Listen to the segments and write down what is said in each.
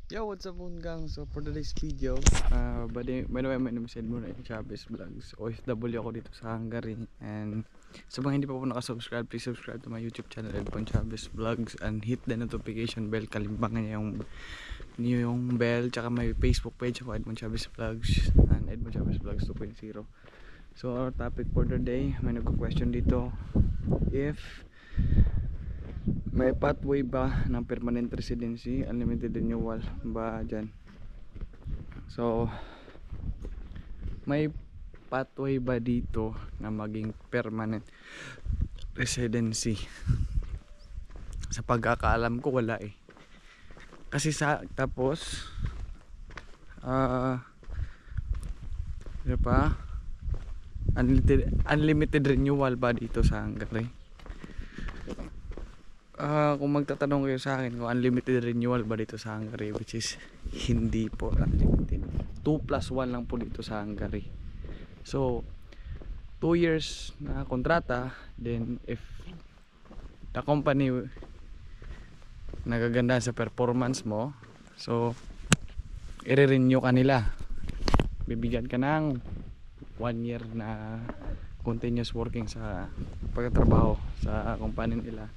Yo, what's up gang? So for today's video, by the way, my name is Edmund Chavez Vlogs. OFW ako dito sa Hungary. And sa mga hindi pa po nakasubscribe, please subscribe to my YouTube channel, Edmund Chavez Vlogs, and hit the notification bell. Kalimbangan niya yung bell. Tsaka may Facebook page ako, Edmund Chavez Vlogs and Edmund Chavez Vlogs 2.0. So our topic for today, may nagko-question dito if may pathway ba ng permanent residency, unlimited renewal ba dyan? So may pathway ba dito na maging permanent residency? Sa pagkakaalam ko wala eh. Kasi tapos ano pa, unlimited renewal ba dito sa Hungary? Kung magtatanong kayo sa akin kung unlimited renewal ba dito sa Hungary, which is hindi po unlimited. 2+1 lang po dito sa Hungary. So 2 years na kontrata, then if the company nagaganda sa performance mo, so i-renew ka nila, bibigyan ka ng 1 year na continuous working sa pagtatrabaho sa company nila.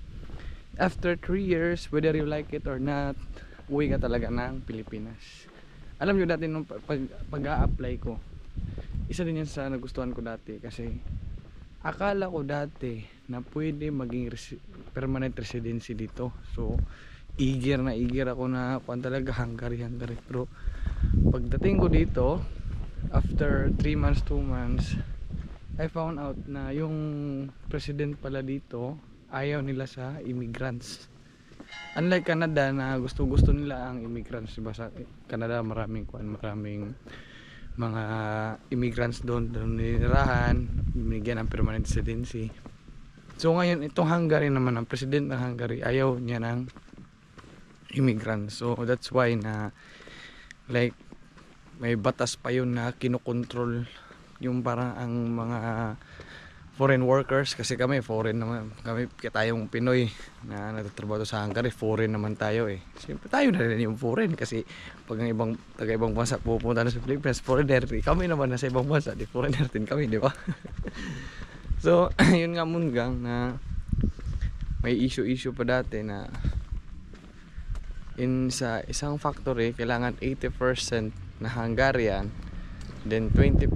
After 3 years, whether you like it or not, uwi ka talaga ng Pilipinas. Alam nyo dati nung pag-a-apply ko, isa din yan sa nagustuhan ko dati, kasi akala ko dati na pwede maging permanent residency dito. So eager ako na kuan talaga, Hungary. Pero pagdating ko dito, after 3 months, 2 months, I found out na yung president pala dito ayaw nila sa immigrants. Unlike Canada na gusto nila ang immigrants, diba? Sa Canada maraming mga immigrants doon ninirahan, binigyan ng permanent residency. So ngayon itong Hungary naman, ang president ng Hungary ayaw niya ng immigrants. So that's why na like may batas pa yun na kinokontrol yung parang ang mga foreign workers, kasi kami foreign naman, kami tayong Pinoy na nagtatrabaho sa Hungary, foreign naman tayo eh. Siyempre tayo na rin yung foreign, kasi pag ang taga-ibang bansa pupunta na sa Pilipinas, foreigner, kami naman nasa ibang bansa, di foreigner din kami, di ba? So yun nga munggang na may issue pa dati na sa isang factory kailangan 80% na Hungarian, then 20%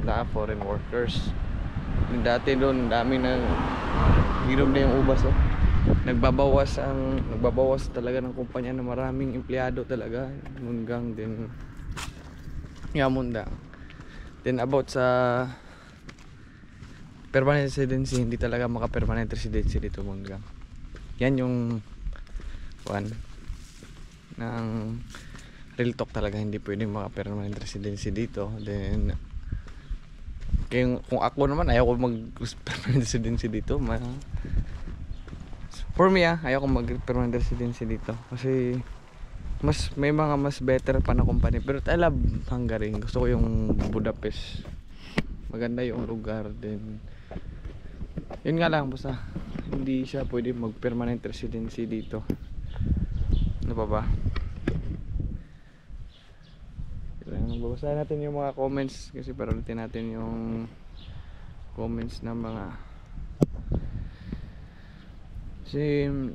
na foreign workers. Dati doon dami na hinom na yung ubas, oh. Nagbabawas talaga ng kumpanya na maraming empleyado talaga, munggang din yamunda. Then about sa permanent residency, hindi talaga maka-permanent residency dito munggang. Yan yung one ng real talk talaga, hindi pwedeng maka-permanent residency dito. Then kung ako naman, ayaw ko mag-permanent residency dito. For me, ayaw ko mag-permanent residency dito kasi may mga mas better pa na company. Pero I love Hungary. Gusto ko yung Budapest. Maganda yung lugar. Then yun nga lang, basta hindi siya pwede mag-permanent residency dito. Ano pa ba? Babasahin natin yung mga comments, kasi parating natin yung comments ng mga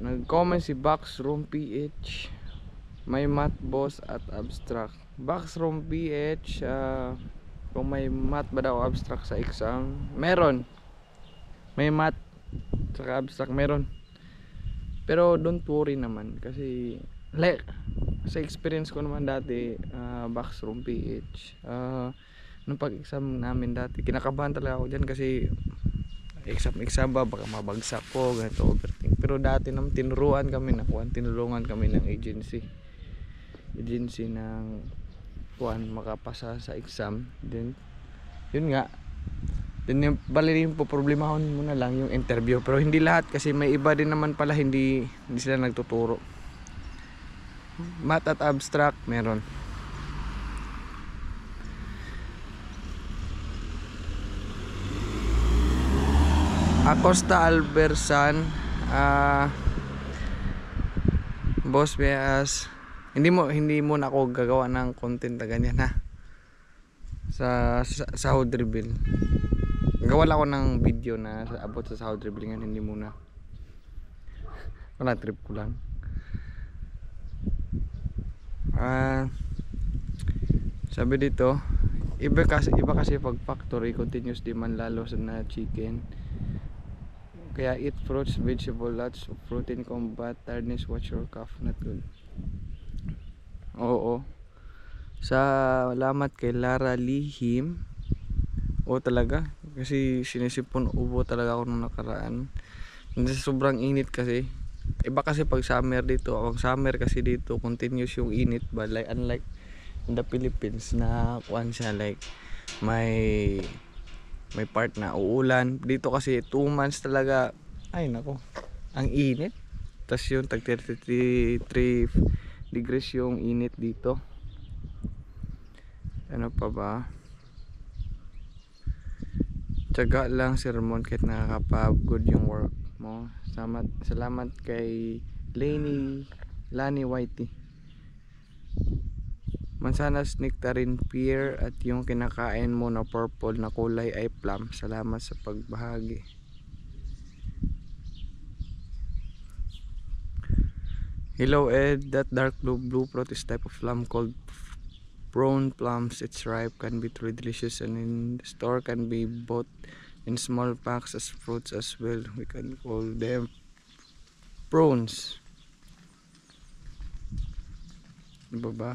nag-comment si Backsroom PH, may math boss at abstract. Backsroom PH, kung may math ba daw abstract sa exam, meron. May math saka abstract, meron. Pero don't worry naman, kasi like sa experience ko naman dati, Backsroom PH, nung pag-exam namin dati, kinakabahan talaga ako dyan kasi exam ba, baka mabagsak ko, ganito, overthink. Pero dati naman tinulungan kami ng agency ng makapasa sa exam. Then yun nga, then bali yung poproblemahon mo na lang yung interview, pero hindi lahat, kasi may iba din naman pala hindi sila nagtuturo. Math at abstract meron. Acosta Albersan, Boss Beas, Hindi mo na ako gagawa ng content na ganyan ha. Sa sahod reveal. Gawa lang ako ng video na about sa sahod reveal ngayon, hindi muna. Wala, trip ko lang. Sabi dito, iba kasi pag factory continuous demand lalo sa na chicken. Kaya eat fruits, vegetable, lots of protein, combat tiredness, watch your calf, not good. Oo. Salamat kay Lara Lihim. O talaga, kasi sinisipon ubo talaga ako nung nakaraan. Hindi, sobrang init kasi. Iba kasi pag summer dito, ang summer kasi dito continuous yung init, but like unlike in the Philippines na kuan siya, like may part na uulan. Dito kasi 2 months talaga, ay nako, ang init. Tas yung tag 33 degrees yung init dito. Ano pa ba? Tiyaga lang Sir Ramon kahit nakakapagod yung work mo. Salamat kay Lani Whitey. Mansanas, nectarine, pear at yung kinakain mo na purple na kulay ay plum. Salamat sa pagbahagi. Hello Ed, that dark blue fruit is type of plum called brown plums. It's ripe, can be truly delicious, and in the store can be bought in small packs as fruits as well. We can call them prawns. Diba ba?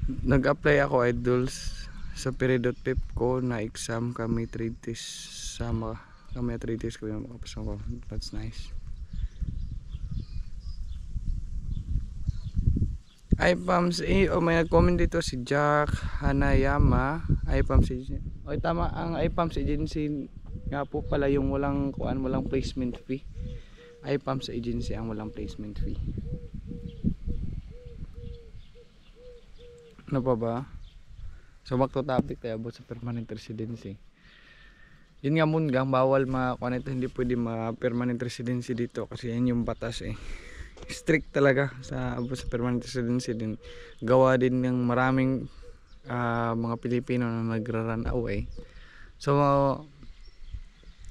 Nag-apply ako idols sa Peridot Pip ko na exam kami 3 days sama kami 3 days ko yung makapasok ko. That's nice. iPams may nag-comment dito si Jack Hanayama. iPams oy tama, ang iPams agency nga po pala yung walang placement fee. iPams agency ang walang placement fee. Ano pa ba? So back to topic tayo about sa permanent residency. Yun nga mungang bawal ito, hindi pwede permanent residency dito kasi yan yung batas eh. Strict talaga sa permanent residency din. Gawa din ng maraming mga Pilipino na nagra-run away. So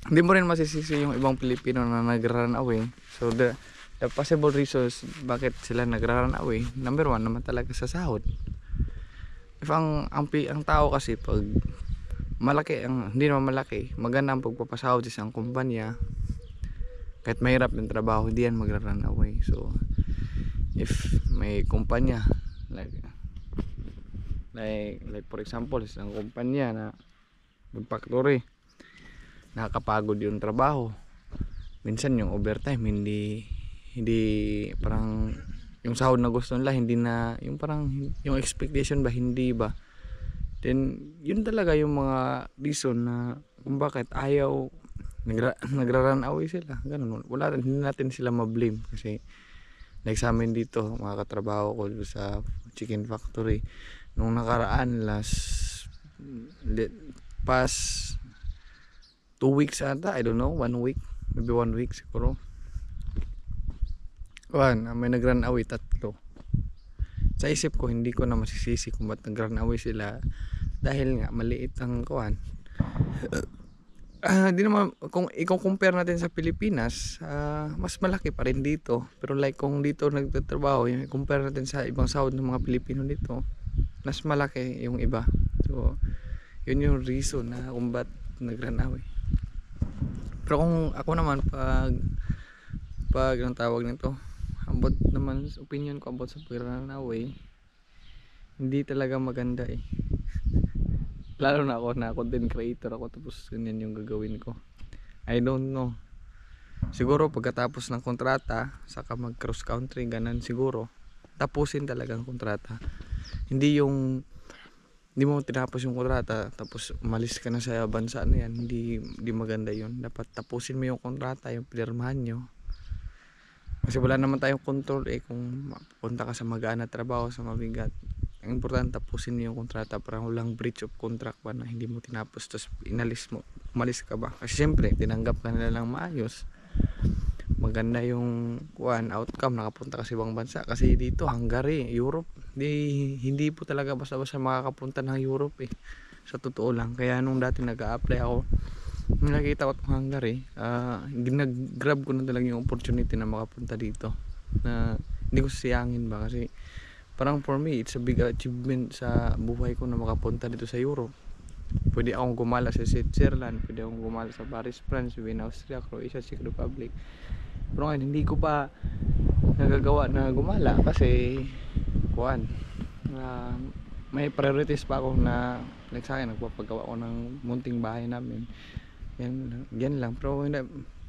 hindi mo rin masisisi yung ibang Pilipino na nagra-run away. So the possible reasons bakit sila nagra-run away, number 1 naman talaga sa sahod. If ang tao kasi pag malaki hindi naman malaki, maganda ang pagpapasahod sa isang kumpanya, kahit mahirap yung trabaho, hindi yan magra-run away. So if may kumpanya like for example isang kumpanya na mag-factory, nakakapagod yung trabaho, minsan yung overtime hindi parang yung sahod na gusto nila hindi na yung parang yung expectation ba hindi ba, then yun talaga yung mga reason na kung bakit ayaw nagra-run away sila. Ganun, hindi natin sila ma-blame kasi like sa amin dito, mga katrabaho ko sa chicken factory nung nakaraan past 2 weeks ata, I don't know, 1 week, maybe 1 week siguro. May nag-run away 3. Sa isip ko hindi ko na masisisi kung ba't nag-run away sila, dahil nga maliit ang di naman, kung i-compare natin sa Pilipinas, mas malaki pa rin dito. Pero like kung dito nagtatrabaho, yung i-compare natin sa ibang sahod ng mga Pilipino dito, mas malaki yung iba. So yun yung reason na kung ba't nag-run away. Pero kung ako naman pag ang tawag nito, about naman opinion ko about sa pag-run away, hindi talaga maganda eh. Lalo na ako na content creator ako, tapos ganyan yung gagawin ko. I don't know, siguro pagkatapos ng kontrata saka mag cross country, ganun siguro tapusin talaga ang kontrata. Hindi mo tinapos yung kontrata tapos umalis ka na sa bansa na yan, hindi maganda yun. Dapat tapusin mo yung kontrata, yung pinirmahan nyo, kasi wala naman tayong control eh kung punta ka sa magaan na trabaho, sa mabigat. Ang importante tapusin mo yung kontrata para walang breach of contract pa na hindi mo tinapos tapos umalis ka ba. Kasi siyempre tinanggap ka nila lang maayos, maganda yung outcome, nakapunta kasi ibang bansa. Kasi dito Hungary, Europe, hindi po talaga basta-basta makakapunta ng Europe sa totoo lang. Kaya nung dati nag-a-apply ako, nung nakita ko itong Hungary, ginag-grab ko na talaga yung opportunity na makapunta dito, na hindi ko sasayangin ba, kasi parang for me it's a big achievement sa buhay ko na makapunta dito sa Europe. Pwede akong gumala sa Switzerland, pwede akong gumala sa Paris, France, Vienna, Austria, Croatia, Czech Republic. Pero ngayon hindi ko pa nagagawa na gumala kasi may priorities pa ako na like sa akin, nagpapagawa ako ng munting bahay namin. Yan lang. Pero hindi,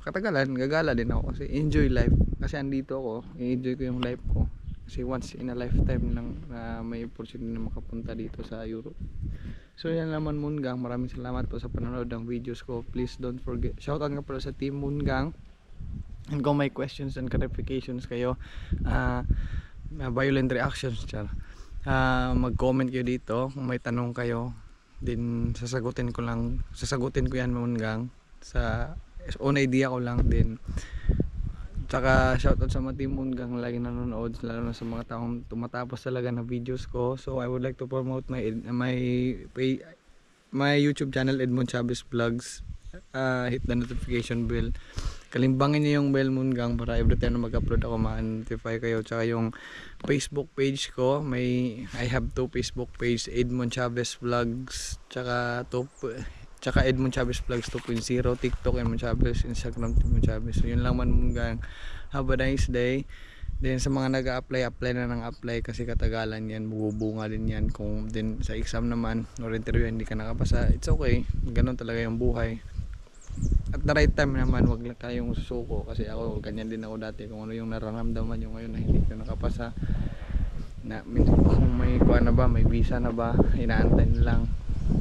katagalan gagala din ako kasi enjoy life. Kasi andito ako, enjoy ko yung life ko. Kasi once in a lifetime lang na may opportunity na makapunta dito sa Europe. So yan naman Moongang, maraming salamat po sa panonood ng videos ko. Please don't forget, shoutout nga pala sa Team Moongang. And kung may questions and clarifications kayo, violent reactions, mag-comment kayo dito. Kung may tanong kayo, din sasagutin ko yan Moongang, sa own idea ko lang din. Tsaka shoutout sa mga Team Moongang lagi nanonood, lalo na sa mga taong tumatapos talaga na videos ko. So I would like to promote my YouTube channel, Edmond Chavez Vlogs. Hit the notification bell, kalimbangin niyo yung bell Moongang para every time na mag-upload ako ma-notify kayo. Tsaka yung Facebook page ko, I have 2 Facebook page, Edmond Chavez Vlogs, tsaka Edmond Chavez Vlogs 2.0, TikTok Edmond Chavez, Instagram Edmond Chavez. So yun lang man Moongang, have a nice day. Then sa mga nag-a-apply, apply na ng apply kasi katagalan yan, bubunga din yan. Kung din sa exam naman or interview hindi ka nakapasa, it's okay, ganun talaga yung buhay. At the right time naman, wag lang tayong susuko, kasi ako ganyan din ako dati. Kung ano yung nararamdaman nyo ngayon na hindi ka nakapasa, na kung may may visa na ba, inaantay na lang.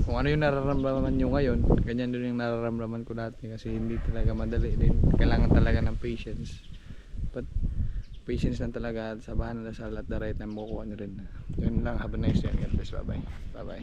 Kung ano yung nararamdaman nyo ngayon, ganyan din yung nararamdaman ko dati, kasi hindi talaga madali din. Kailangan talaga ng patience, but patience lang talaga, at sabahan na sa lahat, the right time makukuha nyo rin. Yun lang, have a nice day. God bless, bye bye.